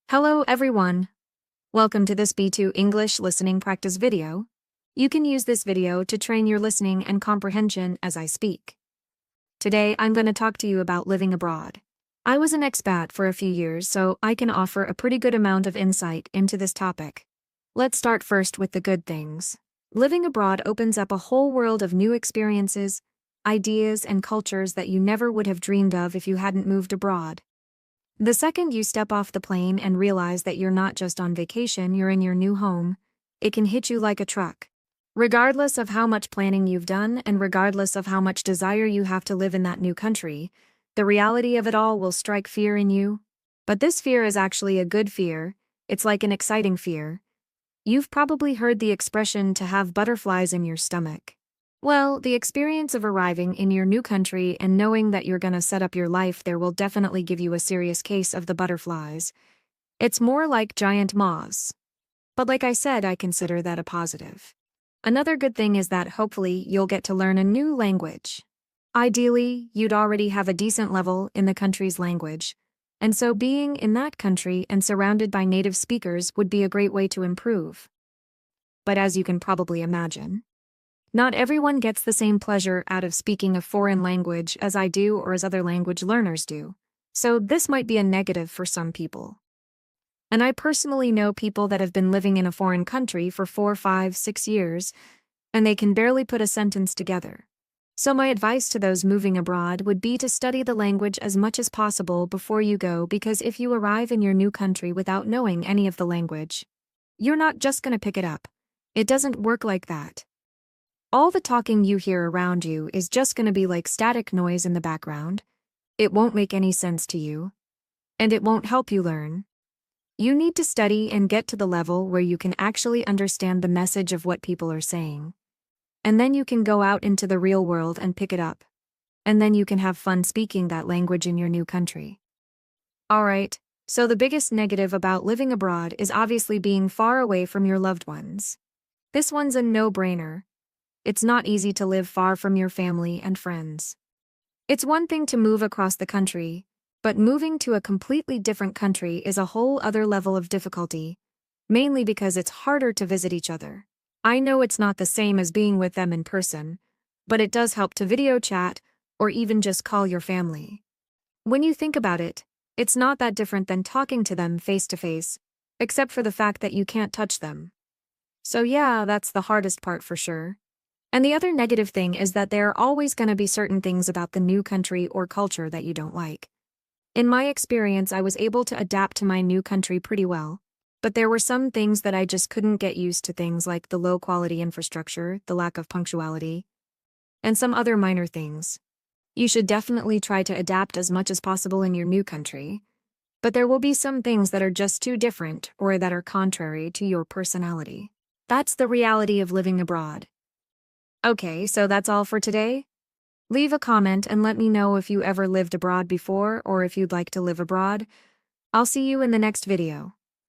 Hello everyone. Welcome to this B2 English listening practice video. You can use this video to train your listening and comprehension as I speak. Today I'm going to talk to you about living abroad. I was an expat for a few years, so I can offer a pretty good amount of insight into this topic. Let's start first with the good things. Living abroad opens up a whole world of new experiences, ideas, and cultures that you never would have dreamed of if you hadn't moved abroad. The second you step off the plane and realize that you're not just on vacation, you're in your new home, it can hit you like a truck. Regardless of how much planning you've done and regardless of how much desire you have to live in that new country, the reality of it all will strike fear in you. But this fear is actually a good fear. It's like an exciting fear. You've probably heard the expression to have butterflies in your stomach. Well, the experience of arriving in your new country and knowing that you're gonna set up your life there will definitely give you a serious case of the butterflies. It's more like giant moths. But like I said, I consider that a positive. Another good thing is that hopefully you'll get to learn a new language. Ideally, you'd already have a decent level in the country's language, and so being in that country and surrounded by native speakers would be a great way to improve. But as you can probably imagine, not everyone gets the same pleasure out of speaking a foreign language as I do or as other language learners do, so this might be a negative for some people. And I personally know people that have been living in a foreign country for 4, 5, 6 years, and they can barely put a sentence together. So my advice to those moving abroad would be to study the language as much as possible before you go, because if you arrive in your new country without knowing any of the language, you're not just going to pick it up. It doesn't work like that. All the talking you hear around you is just going to be like static noise in the background. It won't make any sense to you, and it won't help you learn. You need to study and get to the level where you can actually understand the message of what people are saying. And then you can go out into the real world and pick it up. And then you can have fun speaking that language in your new country. Alright, so the biggest negative about living abroad is obviously being far away from your loved ones. This one's a no-brainer. It's not easy to live far from your family and friends. It's one thing to move across the country, but moving to a completely different country is a whole other level of difficulty, mainly because it's harder to visit each other. I know it's not the same as being with them in person, but it does help to video chat or even just call your family. When you think about it, it's not that different than talking to them face to face, except for the fact that you can't touch them. So yeah, that's the hardest part for sure. And the other negative thing is that there are always going to be certain things about the new country or culture that you don't like. In my experience, I was able to adapt to my new country pretty well, but there were some things that I just couldn't get used to, things like the low-quality infrastructure, the lack of punctuality, and some other minor things. You should definitely try to adapt as much as possible in your new country, but there will be some things that are just too different or that are contrary to your personality. That's the reality of living abroad. Okay, so that's all for today. Leave a comment and let me know if you ever lived abroad before or if you'd like to live abroad. I'll see you in the next video.